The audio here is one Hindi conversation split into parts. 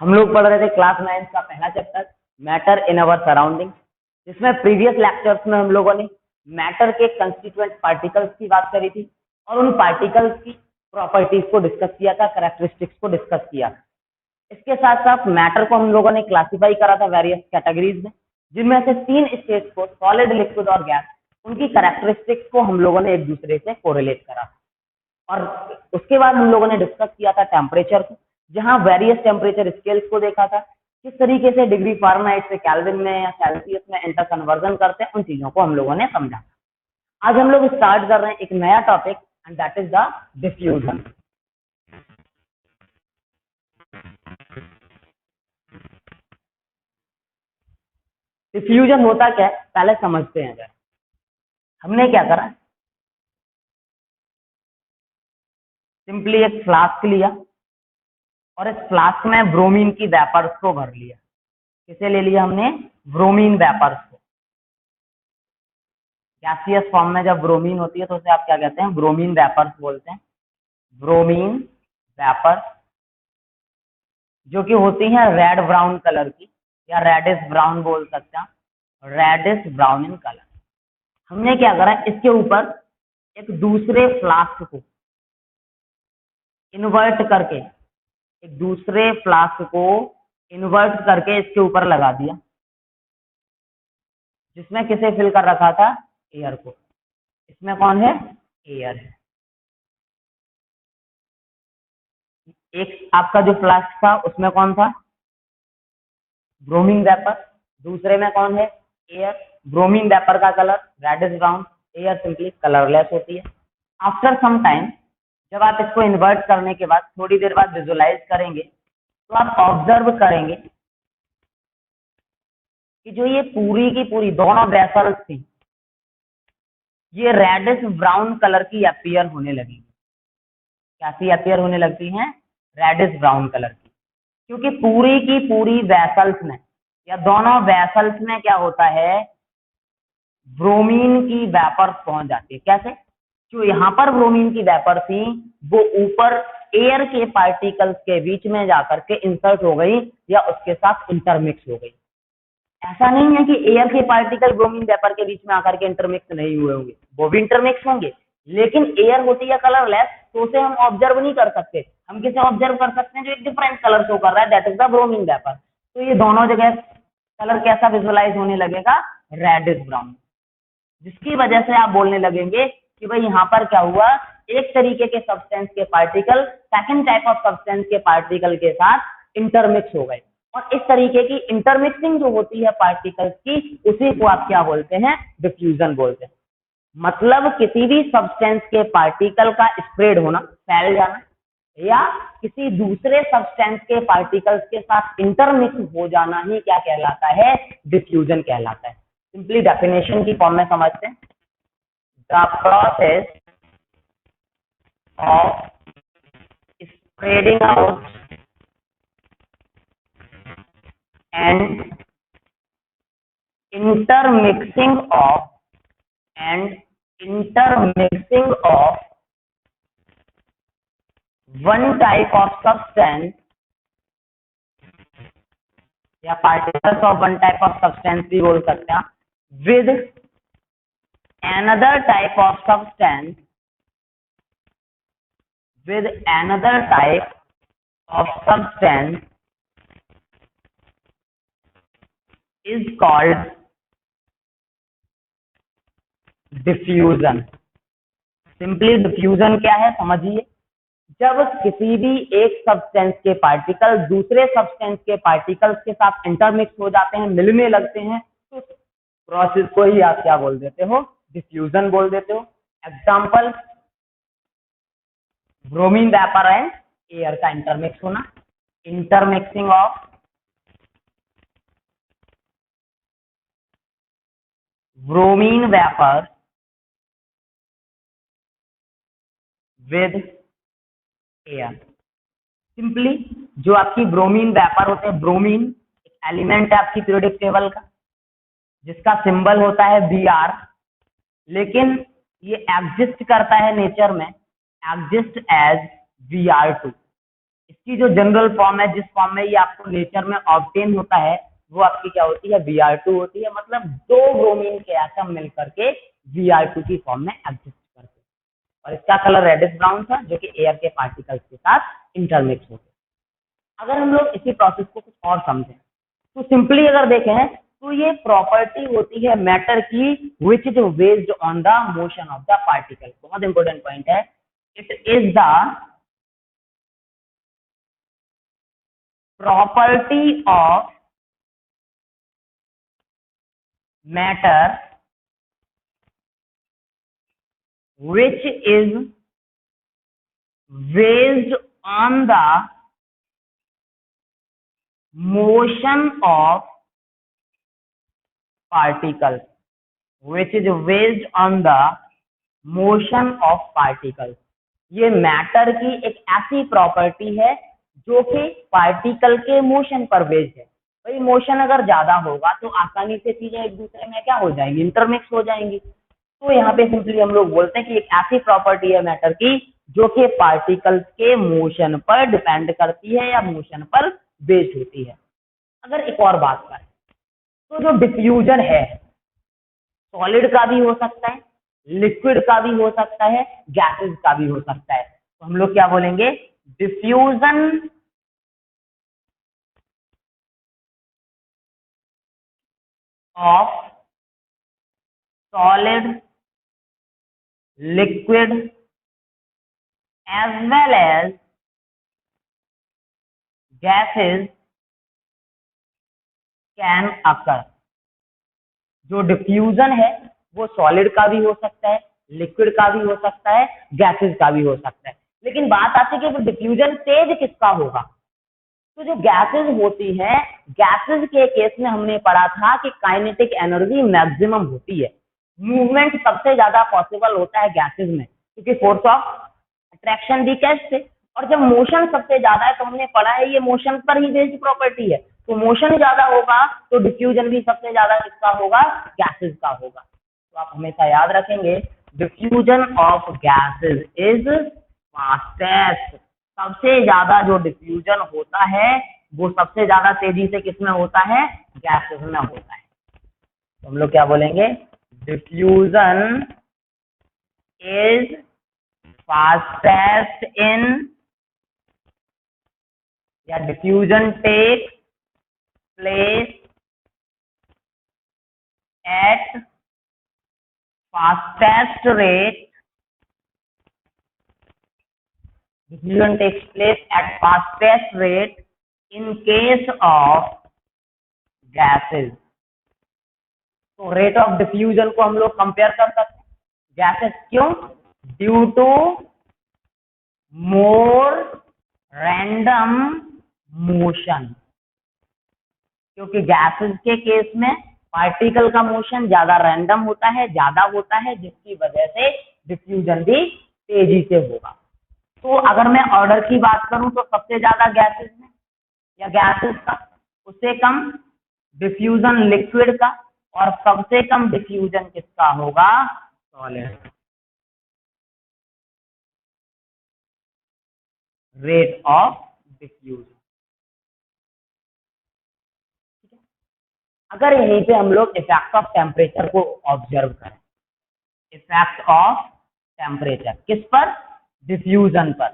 हम लोग पढ़ रहे थे क्लास 9 का पहला chapter matter in our surrounding, जिसमें प्रीवियस लेक्चर्स में हम लोगों ने मैटर के कंस्टिट्यूएंट पार्टिकल्स की बात करी थी और उन पार्टिकल्स की प्रॉपर्टीज को डिस्कस किया था, कैरेक्टरिस्टिक्स को डिस्कस किया था। इसके साथ साथ मैटर को हम लोगों ने क्लासिफाई करा था वेरियस कैटेगरीज में, जिनमें से 3 स्टेट्स को सॉलिड, लिक्विड और गैस, उनकी कैरेक्टरिस्टिक्स को हम लोगों ने एक दूसरे से कोरिलेट करा था। और उसके बाद हम लोगों ने डिस्कस किया था टेम्परेचर को, जहां वेरियस टेम्परेचर स्केल्स को देखा था, किस तरीके से डिग्री फारेनहाइट से केल्विन में या सेल्सियस में इंटर कन्वर्जन करते हैं, उन चीजों को हम लोगों ने समझा। आज हम लोग स्टार्ट कर रहे हैं एक नया topic and that is the diffusion. Diffusion होता क्या है पहले समझते हैं। जरा हमने क्या करा, सिंपली एक फ्लास्क लिया और इस फ्लास्क में ब्रोमीन की वेपर्स को भर लिया। किसे ले लिया हमने? ब्रोमीन वेपर्स को। गैसियस फॉर्म में जब ब्रोमीन होती है तो उसे आप क्या कहते हैं? ब्रोमीन वेपर्स बोलते हैं। ब्रोमीन वेपर्स जो कि होती हैं रेड ब्राउन कलर की, या रेडिश ब्राउन बोल सकते हैं, रेडिश ब्राउन इन कलर। हमने क्या करा, इसके ऊपर एक दूसरे फ्लास्क को इन्वर्ट करके, एक दूसरे फ्लास्क को इन्वर्ट करके इसके ऊपर लगा दिया, जिसमें किसे फिल कर रखा था? एयर को। इसमें कौन है? एयर है। एक आपका जो फ्लास्क था उसमें कौन था? Bromine vapour. दूसरे में कौन है? एयर। ब्रोमीन वेपर का colour reddish brown, air simply colourless होती है। आफ्टर सम टाइम जब आप इसको इन्वर्ट करने के बाद थोड़ी देर बाद विजुलाइज करेंगे तो आप ऑब्जर्व करेंगे कि जो ये पूरी की पूरी दोनों वेसल्स थी, ये रेडिश ब्राउन कलर की अपीयर होने लगी। कैसी अपीयर होने लगती हैं? रेडिश ब्राउन कलर की। क्योंकि पूरी की पूरी वेसल्स में या दोनों वेसल्स में क्या होता है? ब्रोमीन की वेपर पहुंच जाती है। कैसे? जो यहाँ पर ब्रोमीन की वेपर थी वो ऊपर एयर के पार्टिकल्स के बीच में जाकर के इंसर्ट हो गई या उसके साथ इंटरमिक्स हो गई। ऐसा नहीं है कि एयर के पार्टिकल ब्रोमीन वेपर के बीच में आकर के इंटरमिक्स नहीं हुए होंगे, वो भी इंटरमिक्स होंगे, लेकिन एयर होती है कलरलेस, तो उसे हम ऑब्जर्व नहीं कर सकते। हम किसे ऑब्जर्व कर सकते हैं? जो एक डिफरेंट कलर शो कर रहा है, that is the bromine vapour. तो ये दोनों जगह कलर कैसा विजुअलाइज होने लगेगा? Reddish brown. जिसकी वजह से आप बोलने लगेंगे कि भाई यहाँ पर क्या हुआ, एक तरीके के सब्सटेंस के particle second type of substance के पार्टिकल के साथ इंटरमिक्स हो गए। और इस तरीके की इंटरमिक्सिंग जो होती है पार्टिकल्स की, उसी को आप क्या बोलते हैं? डिफ्यूजन बोलते हैं। मतलब किसी भी सब्सटेंस के पार्टिकल का स्प्रेड होना, फैल जाना, या किसी दूसरे सब्सटेंस के पार्टिकल्स के साथ इंटरमिक्स हो जाना ही क्या कहलाता है? डिफ्यूजन कहलाता है। सिंपली डेफिनेशन की फॉर्म में समझते हैं। The process of spreading out and intermixing of one type of substance या particles of one type of substance भी बोल सकते हैं, with another type of substance, is called diffusion। Simply diffusion क्या है समझिए। जब किसी भी एक सब्सटेंस के पार्टिकल दूसरे सब्सटेंस के पार्टिकल्स के साथ इंटरमिक्स हो जाते हैं, मिलने लगते हैं, तो प्रोसेस को ही आप क्या बोल देते हो? डिफ्यूजन बोल देते हो। Example, bromine vapour and air का इंटरमिक्स होना, intermixing of bromine vapour with air. Simply जो आपकी ब्रोमीन वेपर होते हैं, ब्रोमीन एक एलिमेंट है आपकी पीरियोडिक टेबल का, जिसका सिंबल होता है Br, लेकिन ये एग्जिस्ट करता है नेचर में, एग्जिस्ट एज Br2। इसकी जो जनरल फॉर्म है, जिस फॉर्म में ये आपको नेचर में ऑब्टेन होता है, वो आपकी क्या होती है, Br2 होती है। मतलब दो ब्रोमीन के एटम मिलकर के Br2 की फॉर्म में एग्जिस्ट करते हैं। और इसका कलर रेडिश ब्राउन था, जो कि एयर के पार्टिकल्स के साथ इंटरमिक्स होते हैं। अगर हम लोग इसी प्रोसेस को कुछ और समझें, तो सिंपली अगर देखें तो ये प्रॉपर्टी होती है मैटर की, which is based on the motion of the particle. बहुत इंपॉर्टेंट पॉइंट है, it is the property of matter which is based on the motion of particles, which is based on the motion of particles। ये मैटर की एक ऐसी प्रॉपर्टी है जो कि पार्टिकल के मोशन पर बेस्ड है। भाई मोशन अगर ज्यादा होगा तो आसानी से चीजें एक दूसरे में क्या हो जाएंगी, इंटरमिक्स हो जाएंगी। तो यहाँ पे सिंपली हम लोग बोलते हैं कि एक ऐसी प्रॉपर्टी है मैटर की जो कि पार्टिकल्स के मोशन पर डिपेंड करती है या मोशन पर बेस्ड होती है। अगर एक और बात करें तो जो डिफ्यूजन है, सॉलिड का भी हो सकता है, लिक्विड का भी हो सकता है, गैसेस का भी हो सकता है। तो हम लोग क्या बोलेंगे, diffusion of solid, liquid as well as gases can occur। जो डिफ्यूजन है वो सॉलिड का भी हो सकता है, लिक्विड का भी हो सकता है, गैसेस का भी हो सकता है। लेकिन बात आती है कि डिफ्यूजन तेज किसका होगा। तो जो गैसेस होती है, गैसेस के केस में हमने पढ़ा था कि काइनेटिक एनर्जी मैक्सिमम होती है, मूवमेंट सबसे ज्यादा पॉसिबल होता है गैसेस में, क्योंकि फोर्स ऑफ अट्रैक्शन डीकेस्ट से। और जब मोशन सबसे ज्यादा है तो हमने पढ़ा है ये मोशन पर ही बेस्ड प्रॉपर्टी है, तो मोशन ज्यादा होगा तो डिफ्यूजन भी सबसे ज्यादा किसका होगा, गैसेस का होगा। तो आप हमेशा याद रखेंगे, diffusion of gases is fastest. सबसे ज्यादा जो डिफ्यूजन होता है वो सबसे ज्यादा तेजी से किसमें होता है, गैसेस में होता है। तो हम लोग क्या बोलेंगे, डिफ्यूजन इज fastest in, या diffusion takes place at fastest rate, diffusion takes place at fastest rate in case of gases। तो रेट ऑफ डिफ्यूजन को हम लोग कंपेयर कर सकते हैं गैसेस, क्यों, due to more random motion. क्योंकि गैसेस के केस में पार्टिकल का मोशन ज्यादा रैंडम होता है, ज्यादा होता है, जिसकी वजह से डिफ्यूजन भी तेजी से होगा। तो अगर मैं ऑर्डर की बात करूं तो सबसे ज्यादा गैसेस में या गैसेस का, उससे कम डिफ्यूजन लिक्विड का, और सबसे कम डिफ्यूजन किसका होगा, सॉलिड। Rate of diffusion. अगर यहीं पे हम लोग इफेक्ट ऑफ टेम्परेचर को ऑब्जर्व करें, इफेक्ट ऑफ टेम्परेचर किस पर, डिफ्यूजन पर।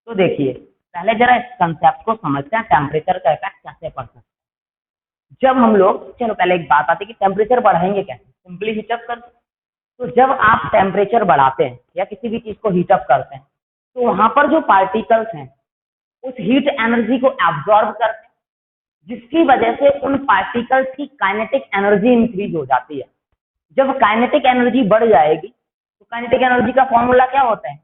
तो देखिए पहले जरा इस कंसेप्ट को समझते हैं, टेम्परेचर का इफेक्ट कैसे पड़ सकता है। जब हम लोग, चलो पहले एक बात आती है कि टेम्परेचर बढ़ाएंगे कैसे, सिंपली हीटअप कर। तो जब आप टेम्परेचर बढ़ाते हैं या किसी भी चीज को हीटअप करते हैं, तो वहां पर जो पार्टिकल्स हैं उस हीट एनर्जी को एब्जॉर्ब करते हैं, जिसकी वजह से उन पार्टिकल्स की काइनेटिक एनर्जी इंक्रीज हो जाती है। जब काइनेटिक एनर्जी बढ़ जाएगी तो काइनेटिक एनर्जी का फॉर्मूला क्या होता है,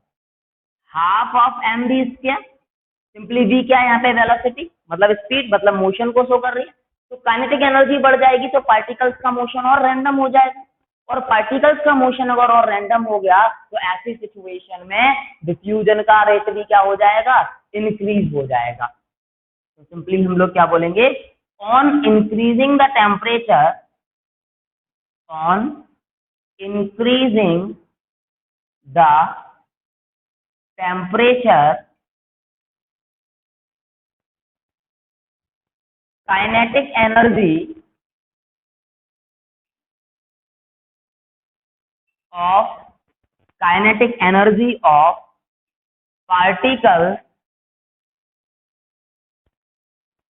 half of M V square. Simply V क्या है यहाँ पे, वेलोसिटी मतलब स्पीड, मतलब मोशन को शो कर रही है। तो काइनेटिक एनर्जी बढ़ जाएगी तो पार्टिकल्स का मोशन और रैंडम हो जाएगा, और पार्टिकल्स का मोशन अगर और रैंडम हो गया तो ऐसी सिचुएशन में डिफ्यूजन का रेट भी क्या हो जाएगा, इंक्रीज हो जाएगा। तो सिंपली हम लोग क्या बोलेंगे, on increasing the temperature, on increasing the temperature kinetic energy of particles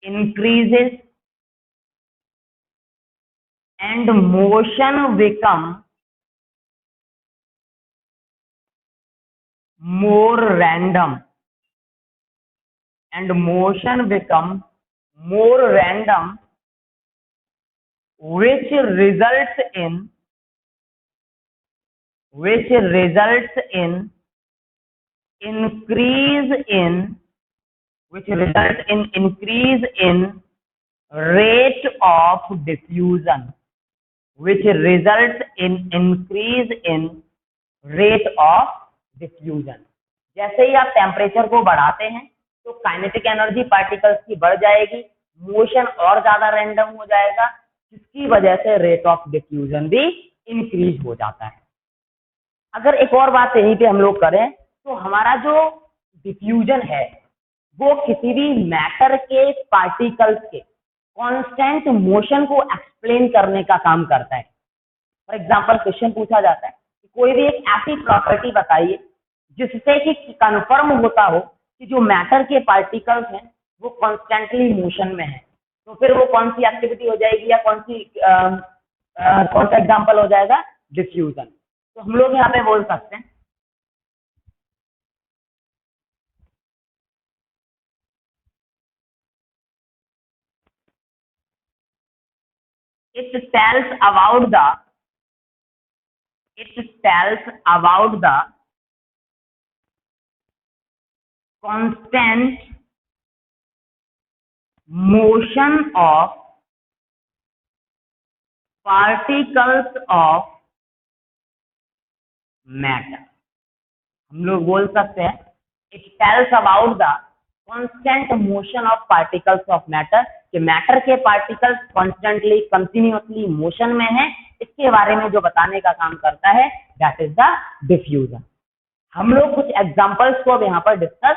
increases and motion become more random, which results in increase in rate of diffusion, जैसे ही आप टेम्परेचर को बढ़ाते हैं तो काइनेटिक एनर्जी पार्टिकल्स की बढ़ जाएगी, मोशन और ज्यादा रैंडम हो जाएगा, जिसकी वजह से रेट ऑफ डिफ्यूजन भी इंक्रीज हो जाता है। अगर एक और बात यहीं पे हम लोग करें तो हमारा जो डिफ्यूजन है वो किसी भी मैटर के पार्टिकल्स के कांस्टेंट मोशन को एक्सप्लेन करने का काम करता है। फॉर एग्जांपल क्वेश्चन पूछा जाता है कि कोई भी एक ऐसी प्रॉपर्टी बताइए जिससे कि कंफर्म होता हो कि जो मैटर के पार्टिकल्स हैं वो कॉन्स्टेंटली मोशन में है, तो फिर वो कौन सी एक्टिविटी हो जाएगी या कौन सा एग्जांपल हो जाएगा? डिफ्यूजन। तो हम लोग यहाँ पे बोल सकते हैं it tells about the constant motion of particles of matter। हम लोग बोल सकते हैं it tells about the constant motion of particles of matter, कि मैटर के पार्टिकल्स कॉन्स्टेंटली कंटिन्यूअसली मोशन में है, इसके बारे में जो बताने का काम करता है दैट इज द डिफ्यूजन। हम लोग कुछ एग्जांपल्स को अब यहाँ पर डिस्कस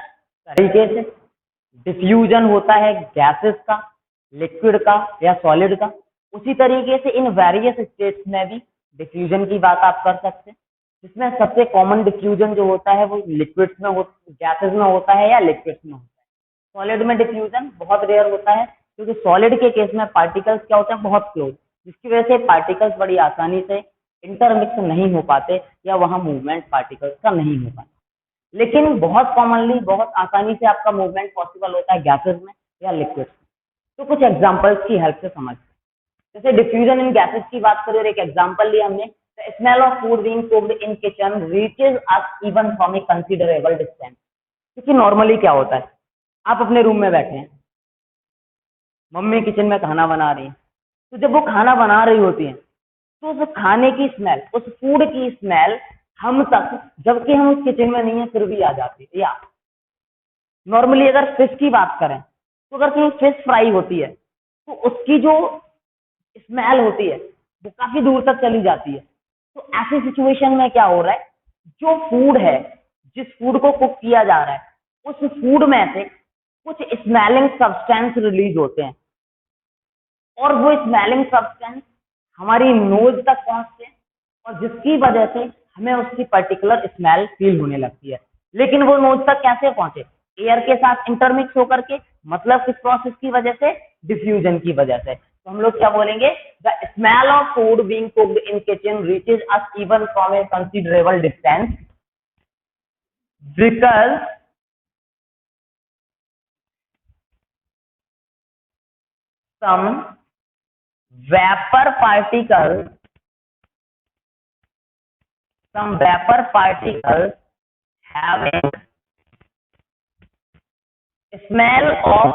तरीके से। डिफ्यूजन होता है गैसेस का, लिक्विड का या सॉलिड का। उसी तरीके से इन वेरियस स्टेट्स में भी डिफ्यूजन की बात आप कर सकते हैं, जिसमें सबसे कॉमन डिफ्यूजन जो होता है वो लिक्विड्स में गैसेस में होता है या लिक्विड्स में होता है। सॉलिड में डिफ्यूजन बहुत रेयर होता है, क्योंकि सॉलिड के केस में पार्टिकल्स क्या होते हैं? बहुत क्लोज, जिसकी वजह से पार्टिकल्स बड़ी आसानी से इंटरमिक्स नहीं हो पाते या वहां मूवमेंट पार्टिकल्स का नहीं हो पाता। लेकिन बहुत कॉमनली, बहुत आसानी से आपका मूवमेंट पॉसिबल होता है गैसेस में या लिक्विड्स में। तो कुछ एग्जांपल्स की हेल्प से समझते हैं। जैसे डिफ्यूजन इन गैसेस की बात करें और एक एग्जांपल लिया हमने, the smell of food being cooked in kitchen reaches us even from A considerable distance. क्योंकि नॉर्मली क्या होता है, आप अपने रूम में बैठे हैं, मम्मी किचन में खाना बना रही है, तो जब वो खाना बना रही होती है तो उस खाने की स्मेल, उस फूड की स्मेल हम तक, जबकि हम उस किचन में नहीं है, फिर भी आ जाती है। या नॉर्मली अगर फिश की बात करें तो अगर कहीं फिश फ्राई होती है तो उसकी जो स्मेल होती है वो काफी दूर तक चली जाती है। तो ऐसी सिचुएशन में क्या हो रहा है, जो फूड है, जिस फूड को कुक किया जा रहा है, उस फूड में से कुछ स्मेलिंग सब्सटेंस रिलीज होते हैं और वो स्मेलिंग सब्सटेंस हमारी नोज तक पहुंचते हैं और जिसकी वजह से हमें उसकी पर्टिकुलर स्मेल फील होने लगती है। लेकिन वो नोज तक कैसे पहुंचे? एयर के साथ इंटरमिक्स होकर के, मतलब किस प्रोसेस की वजह से? डिफ्यूजन की वजह से। तो हम लोग क्या बोलेंगे? The smell of food being cooked in kitchen reaches us even from A considerable distance because some vapor particles having smell of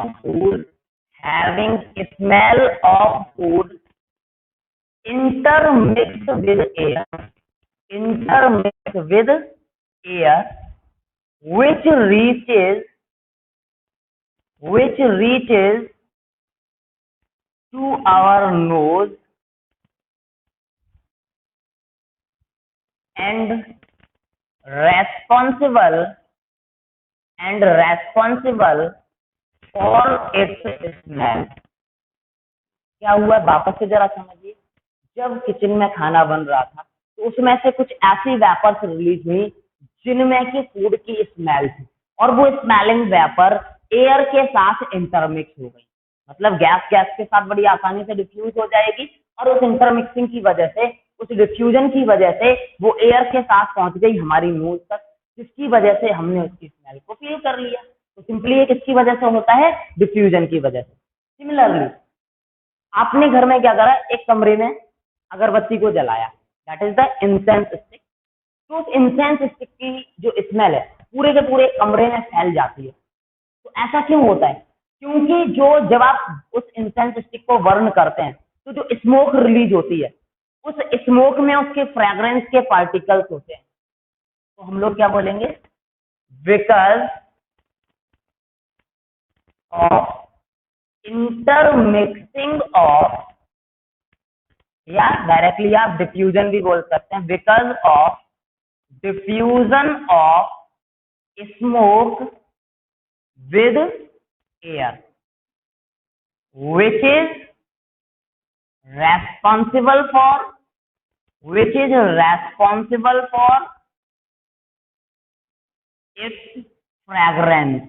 food intermixed with air which reaches to our nose and responsible for its smell। क्या हुआ वापस से जरा समझिए। जब किचन में खाना बन रहा था तो उसमें से कुछ ऐसी वेपर्स रिलीज हुई जिनमें की फूड की स्मेल थी, और वो स्मेलिंग वेपर एयर के साथ इंटरमिक्स हो गई। मतलब गैस गैस के साथ बड़ी आसानी से डिफ्यूज हो जाएगी, और उस इंटरमिक्सिंग की वजह से, उस डिफ्यूजन की वजह से वो एयर के साथ पहुंच गई हमारी नोज तक, जिसकी वजह से हमने उसकी स्मेल को फील कर लिया। तो सिंपली ये किसकी वजह से होता है? डिफ्यूजन की वजह से। सिमिलरली आपने घर में क्या करा, एक कमरे में अगरबत्ती को जलाया, that is the incense stick. तो उस इंसेंस स्टिक की जो स्मेल है पूरे के पूरे कमरे में फैल जाती है। तो ऐसा क्यों होता है? क्योंकि जो जब आप उस इंसेंस स्टिक को बर्न करते हैं तो जो स्मोक रिलीज होती है, उस स्मोक में उसके फ्रेग्रेंस के पार्टिकल्स होते हैं। तो हम लोग क्या बोलेंगे? बिकॉज ऑफ इंटरमिक्सिंग ऑफ, या डायरेक्टली आप डिफ्यूजन भी बोल सकते हैं, because of diffusion of smoke with air which is responsible for its fragrance।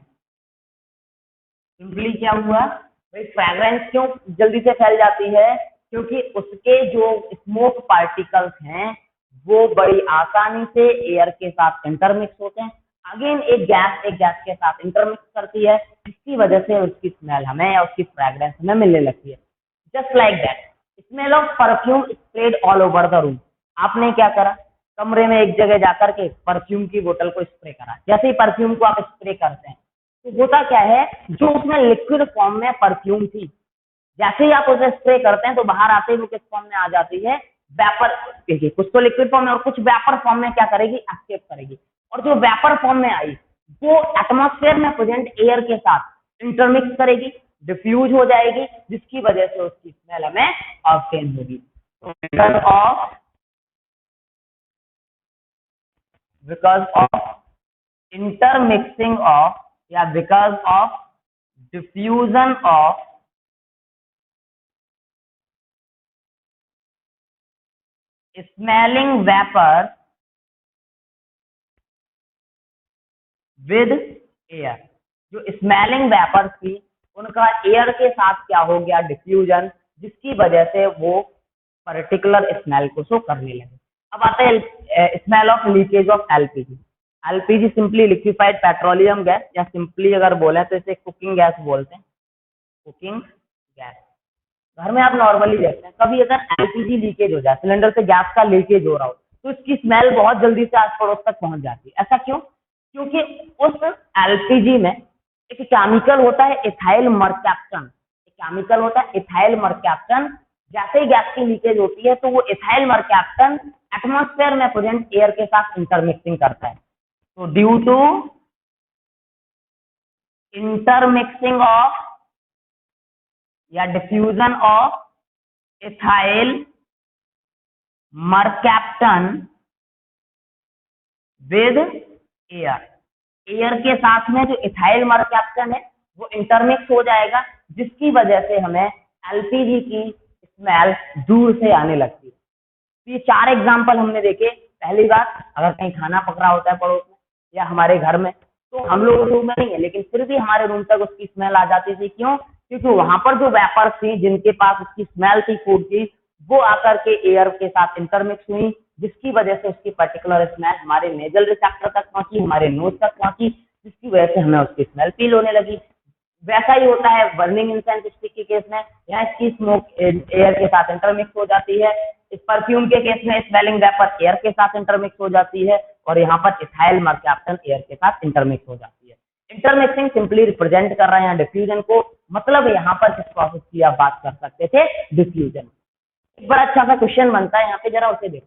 Simply क्या हुआ भाई, फ्रेग्रेंस क्यों जल्दी से फैल जाती है? क्योंकि उसके जो स्मोक पार्टिकल्स हैं वो बड़ी आसानी से एयर के साथ इंटरमिक्स होते हैं। अगेन एक गैस के साथ इंटरमिक्स करती है, जिसकी वजह से उसकी स्मेल हमें या उसकी फ्रेग्रेंस हमें मिलने लगती है। Just like that smell of perfume spread all over the room. आपने क्या करा, कमरे में एक जगह जाकर के परफ्यूम की बोतल को स्प्रे करा। जैसे ही परफ्यूम को आप स्प्रे करते हैं तो होता क्या है, जो उसमें लिक्विड फॉर्म में परफ्यूम थी, जैसे ही आप उसे स्प्रे करते हैं तो बाहर आते ही वो किस फॉर्म में आ जाती है? वेपर। देखिए कुछ तो लिक्विड फॉर्म में और कुछ वेपर फॉर्म में क्या करेगी? एस्केप करेगी। और जो वेपर फॉर्म में आई वो एटमॉस्फेयर में प्रेजेंट एयर के साथ इंटरमिक्स करेगी, डिफ्यूज हो जाएगी, जिसकी वजह से उसकी स्मेल हमें ऑब्टेन होगी। बिकॉज ऑफ इंटरमिक्सिंग ऑफ, या because of diffusion of smelling vapour with air. जो स्मेलिंग वेपर थी उनका एयर के साथ क्या हो गया? डिफ्यूजन, जिसकी वजह से वो पर्टिकुलर स्मेल को शो करने लगे। अब आता है smell of leakage of LPG. LPG simply liquefied petroleum gas, या सिंपली अगर बोले तो इसे कुकिंग गैस बोलते हैं। कुकिंग गैस घर में आप नॉर्मली देखते हैं, कभी अगर एलपीजी लीकेज हो जाए, सिलेंडर से गैस का लीकेज हो रहा हो, तो इसकी स्मेल बहुत जल्दी से आस पड़ोस तक पहुंच जाती है। ऐसा क्यों? क्योंकि उस एलपीजी में एक केमिकल होता है इथाइल मरकैप्टन। केमिकल होता है इथाइल मरकैप्टन। जैसे ही गैस की लीकेज होती है तो वो इथाइल मरकैप्टन एटमॉस्फेयर में प्रेजेंट एयर के साथ इंटरमिक्सिंग करता है। तो ड्यू टू इंटरमिक्सिंग ऑफ या diffusion of ethyl mercaptan with air, air के साथ में जो इथाइल मरकैप्टन है वो इंटरमिक्स हो जाएगा, जिसकी वजह से हमें एलपीजी की स्मेल दूर से आने लगती है। तो ये 4 एग्जांपल हमने देखे। पहली बात, अगर कहीं खाना पक रहा होता है पड़ोस में या हमारे घर में, तो हम लोग रूम में नहीं है लेकिन फिर भी हमारे रूम तक उसकी स्मेल आ जाती थी। क्यों? क्योंकि वहां पर जो वेपर्स थी जिनके पास उसकी स्मेल थी फूड की, वो आकर के एयर के साथ इंटरमिक्स हुई, जिसकी वजह से उसकी पर्टिकुलर स्मेल हमारे नेजल रिसेप्टर तक पहुंची, हमारे नोज तक पहुंची, जिसकी वजह से हमें उसकी स्मेल फील होने लगी। वैसा ही होता है बर्निंग इंसेंस स्टिक के केस में, यहाँ इसकी स्मोक एयर के साथ इंटरमिक्स हो जाती है। इस परफ्यूम के केस में स्मेलिंग वेपर एयर के साथ इंटरमिक्स हो जाती है, और यहाँ पर इथाइल मरकैप्टन एयर के साथ इंटरमिक्स हो जाती है। इंटरमिक्सिंग सिंपली रिप्रेजेंट कर रहे हैं डिफ्यूजन को, मतलब यहाँ पर किस प्रोसेस की आप बात कर सकते थे? डिफ्यूजन। एक बड़ा अच्छा सा क्वेश्चन बनता है यहाँ पे, जरा उसे देखो।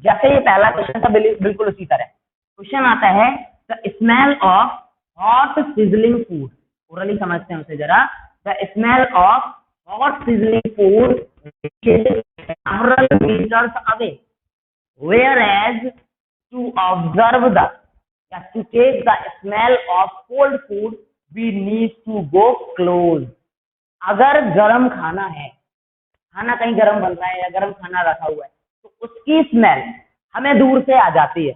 जैसे ये पहला क्वेश्चन था बिल्कुल उसी तरह क्वेश्चन आता है, the smell of hot sizzling food. Orally समझते हैं उसे जरा। The smell of hot sizzling food is several meters away, whereas to observe the, to take the smell of cold food we need to go close। अगर गर्म खाना है, खाना कहीं गर्म बन रहा है या गर्म खाना रखा हुआ है, तो उसकी स्मेल हमें दूर से आ जाती है।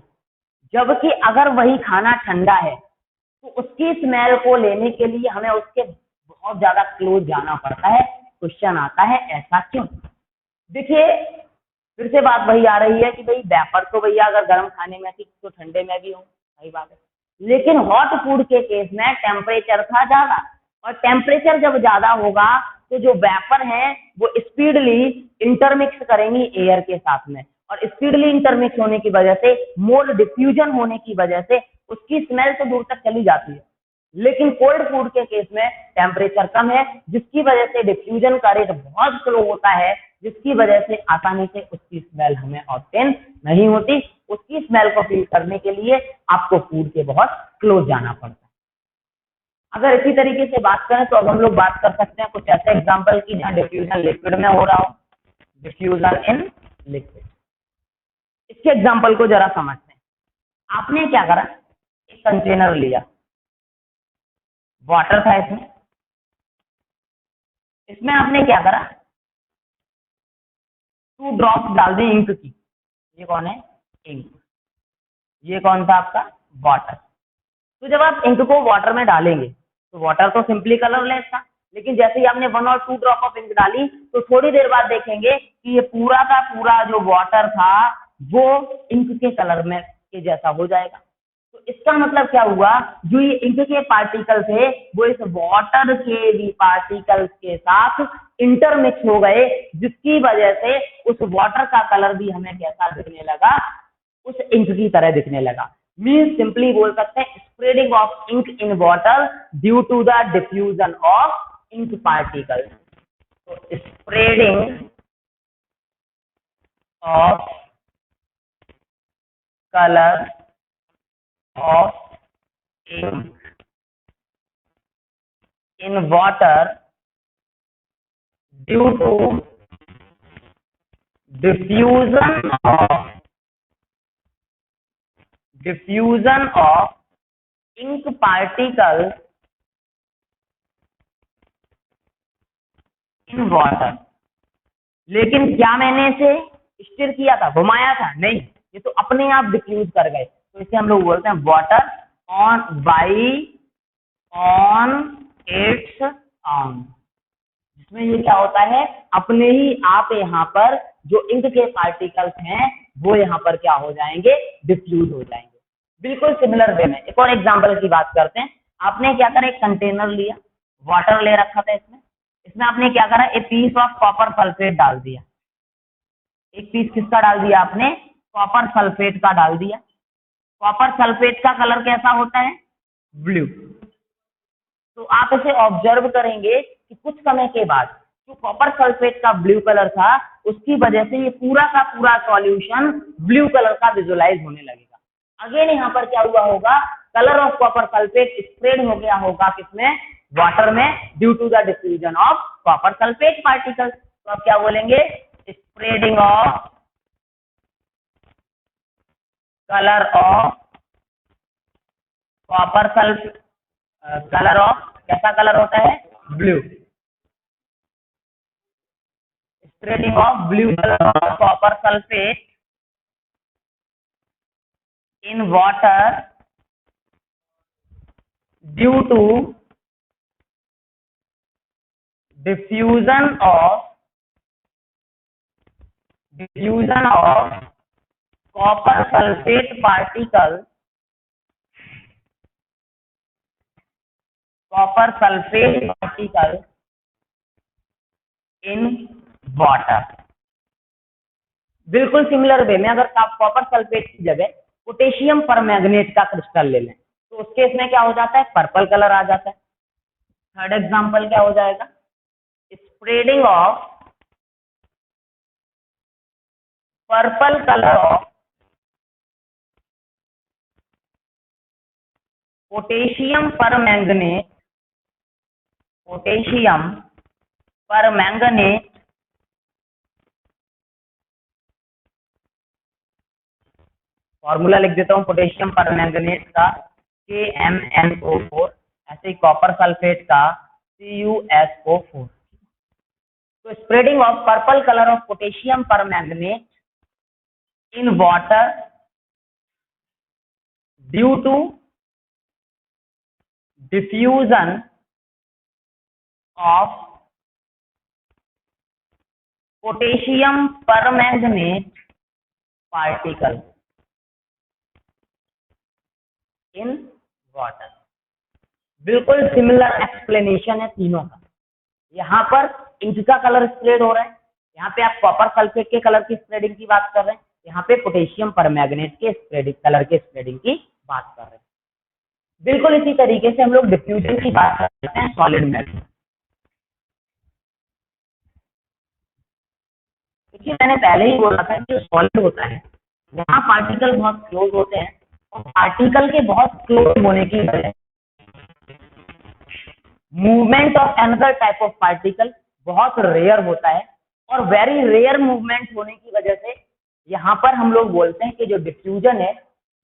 जबकि अगर वही खाना ठंडा है तो उसकी स्मेल को लेने के लिए हमें उसके बहुत ज्यादा क्लोज जाना पड़ता है। क्वेश्चन आता है ऐसा क्यों? देखिए, फिर से बात वही आ रही है कि भाई वेपर तो भैया अगर गर्म खाने में थी तो ठंडे में भी हो, सही बात है। लेकिन हॉट फूड के केस में टेम्परेचर था ज्यादा, और टेम्परेचर जब ज्यादा होगा तो जो वेपर है वो स्पीडली इंटरमिक्स करेंगी एयर के साथ में, और स्पीडली इंटरमिक्स होने की वजह से, मोर डिफ्यूजन होने की वजह से उसकी स्मेल तो दूर तक चली जाती है। लेकिन कोल्ड फूड के केस में टेम्परेचर कम है, जिसकी वजह से डिफ्यूजन का रेट बहुत स्लो होता है, जिसकी वजह से आसानी से उसकी स्मेल हमें ऑब्टेन नहीं होती। उसकी स्मेल को फील करने के लिए आपको फूड के बहुत क्लोज जाना पड़ता है। अगर इसी तरीके से बात करें तो अब हम लोग बात कर सकते हैं कुछ ऐसे एग्जांपल की जहां डिफ्यूजन लिक्विड में हो रहा हो। डिफ्यूजन इन लिक्विड, इसके एग्जांपल को जरा समझते हैं। आपने क्या करा, एक कंटेनर लिया, वाटर था इसमें, इसमें आपने क्या करा, 2 ड्रॉप्स डाल दी इंक की। ये कौन है? इंक। ये कौन था आपका? वाटर। तो जब आप इंक को वाटर में डालेंगे तो वाटर तो सिंपली कलरलेस था, लेकिन जैसे ही आपने 1 और 2 ड्रॉप ऑफ इंक डाली तो थोड़ी देर बाद देखेंगे कि ये पूरा का पूरा जो वाटर था वो इंक के कलर में के जैसा हो जाएगा। तो इसका मतलब क्या हुआ, जो ये इंक के पार्टिकल थे वो इस वाटर के भी पार्टिकल्स के साथ इंटरमिक्स हो गए, जिसकी वजह से उस वाटर का कलर भी हमें कैसा दिखने लगा, उस इंक की तरह दिखने लगा। मीन्स सिंपली बोल सकते हैं spreading of ink in water due to the diffusion of ink particles. तो spreading of colour of ink in water due to diffusion of ink particles in water। लेकिन क्या मैंने इसे स्टिर किया था, घुमाया था? नहीं, ये तो अपने आप डिफ्यूज कर गए। तो इसे हम लोग बोलते हैं water on by on it's on, जिसमें ये क्या होता है, अपने ही आप यहाँ पर जो इंक के पार्टिकल्स हैं वो यहाँ पर क्या हो जाएंगे, डिफ्यूज हो जाएंगे। बिल्कुल सिमिलर वे में एक और एग्जांपल की बात करते हैं। आपने क्या करा, एक कंटेनर लिया, वाटर ले रखा था इसमें, इसमें आपने क्या करा, एक पीस ऑफ कॉपर सल्फेट डाल दिया। एक पीस किसका डाल दिया आपने? कॉपर सल्फेट का डाल दिया। कॉपर सल्फेट का कलर कैसा होता है? ब्लू। तो आप इसे ऑब्जर्व करेंगे कि कुछ समय के बाद जो कॉपर सल्फेट का ब्लू कलर था उसकी वजह से ये पूरा का पूरा सॉल्यूशन ब्लू कलर का विजुअलाइज होने लगेगा। अगेन यहाँ पर क्या हुआ होगा, colour of copper sulphate spread हो गया होगा किसमें? वाटर में, due to the diffusion of copper sulphate particles. तो आप क्या बोलेंगे? Spreading of colour of copper sulphate, colour of कैसा कलर होता है? Blue. Spreading of blue colour of copper sulphate in water due to diffusion of copper sulfate particles in water। बिल्कुल सिमिलर वे में अगर आप कॉपर सल्फेट की जगह पोटेशियम परमैंगनेट का क्रिस्टल ले लें तो उस केस में क्या हो जाता है? पर्पल कलर आ जाता है। थर्ड एग्जांपल क्या हो जाएगा? Spreading of purple colour of potassium permanganate formula लिख देता हूं पोटेशियम परमैंगनेट का KMnO4, ऐसे ही कॉपर सल्फेट का CuSO4। तो spreading of purple colour of potassium permanganate in water due to diffusion of potassium permanganate particle in water. बिल्कुल सिमिलर एक्सप्लेनेशन है तीनों का। यहाँ पर इंक का कलर स्प्रेड हो रहा है, यहाँ पे आप कॉपर सल्फेट के कलर की स्प्रेडिंग की बात कर रहे हैं, यहाँ पे पोटेशियम परमैंगनेट के स्प्रेडिंग कलर के स्प्रेडिंग की बात कर रहे हैं। बिल्कुल इसी तरीके से हम लोग डिफ्यूजन की बात करते हैं सॉलिड में। देखिए मैंने पहले ही बोला था कि जो सॉलिड होता है वहाँ पार्टिकल बहुत क्लोज होते हैं और पार्टिकल के बहुत क्लोज होने की वजह movement of another type of particle बहुत रेयर होता है और वेरी रेयर मूवमेंट होने की वजह से यहाँ पर हम लोग बोलते हैं कि जो डिफ्यूजन है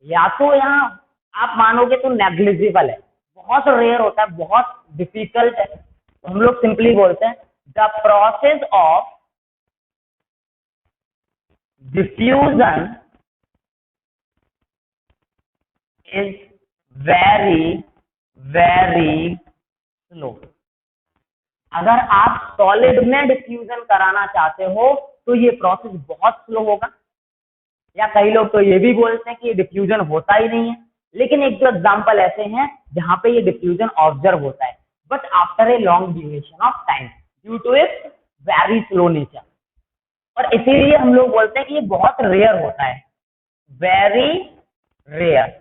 या तो यहाँ आप मानोगे तो नेग्लिजिबल है, बहुत रेयर होता है, बहुत डिफिकल्ट है। तो हम लोग सिंपली बोलते हैं the process of diffusion is very very slow. अगर आप सॉलिड में डिफ्यूजन कराना चाहते हो तो ये प्रोसेस बहुत स्लो होगा, या कई लोग तो ये भी बोलते हैं कि ये डिफ्यूजन होता ही नहीं है। लेकिन एक दो एग्जांपल ऐसे हैं जहां पे ये डिफ्यूजन ऑब्जर्व होता है, but after a long duration of time due to its very slow nature. और इसीलिए हम लोग बोलते हैं कि ये बहुत रेयर होता है, वेरी रेयर,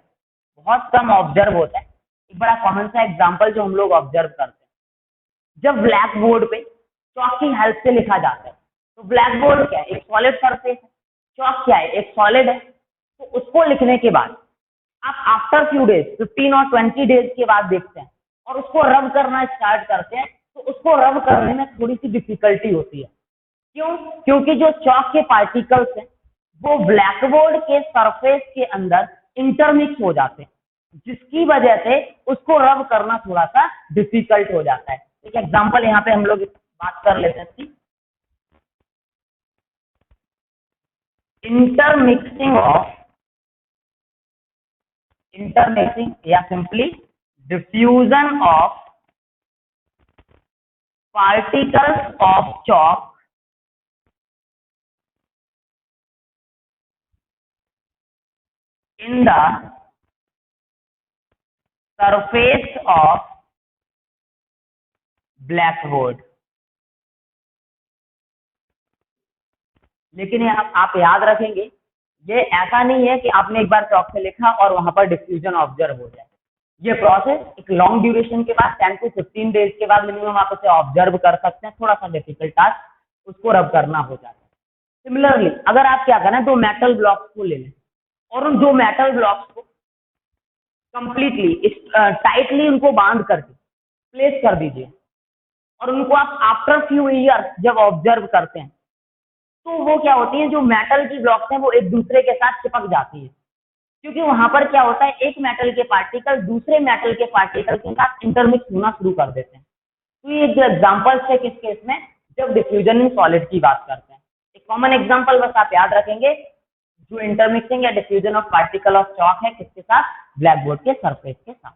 बहुत कम ऑब्जर्व होता है। एक बड़ा कॉमन सा एग्जाम्पल जो हम लोग ऑब्जर्व करते हैं, जब ब्लैक बोर्ड पे चॉक की हेल्प से लिखा जाता है, तो ब्लैक बोर्ड क्या है, एक सॉलिड सरफेस है, चॉक क्या है, एक सॉलिड है। तो उसको लिखने के बाद आप आफ्टर फ्यू डेज 15 और 20 डेज के बाद देखते हैं और उसको रब करना स्टार्ट करते हैं, तो उसको रब करने में थोड़ी सी डिफिकल्टी होती है। क्यों? क्योंकि जो चॉक के पार्टिकल्स हैं वो ब्लैक बोर्ड के सरफेस के अंदर इंटरमिक्स हो जाते हैं, जिसकी वजह से उसको रब करना थोड़ा सा डिफिकल्ट हो जाता है। एक एग्जांपल यहाँ पे हम लोग बात कर लेते हैं, इंटरमिक्सिंग या simply diffusion of particles of chalk in the surface of blackboard। लेकिन आप याद रखेंगे, ये ऐसा नहीं है कि आपने एक बार चॉक से लिखा और वहां पर डिफ्यूजन ऑब्जर्व हो जाए। ये प्रोसेस एक लॉन्ग ड्यूरेशन के बाद 10 to 15 डेज के बाद मिनिमम आप उसे ऑब्जर्व कर सकते हैं। थोड़ा सा डिफिकल्ट टास्क उसको रब करना हो जाता है। सिमिलरली अगर आप क्या करें, दो मेटल ब्लॉक्स को ले लें और उन दो मेटल ब्लॉक्स को कंप्लीटली टाइटली उनको बांध करके प्लेस कर दीजिए और उनको आप आफ्टर फ्यू ईयर्स जब ऑब्जर्व करते हैं तो वो क्या होती है, जो मेटल की ब्लॉक्स हैं वो एक दूसरे के साथ चिपक जाती है, क्योंकि वहां पर क्या होता है, एक मेटल के पार्टिकल दूसरे मेटल के पार्टिकल के साथ इंटरमिक्स होना शुरू कर देते हैं। तो ये जो एग्जांपल्स है किस केस में, जब डिफ्यूजन इन सॉलिड की बात करते हैं। एक कॉमन एग्जांपल बस आप याद रखेंगे, जो इंटरमिक्सिंग या diffusion of particle of chalk है किसके साथ, ब्लैक बोर्ड के सरफेस के साथ।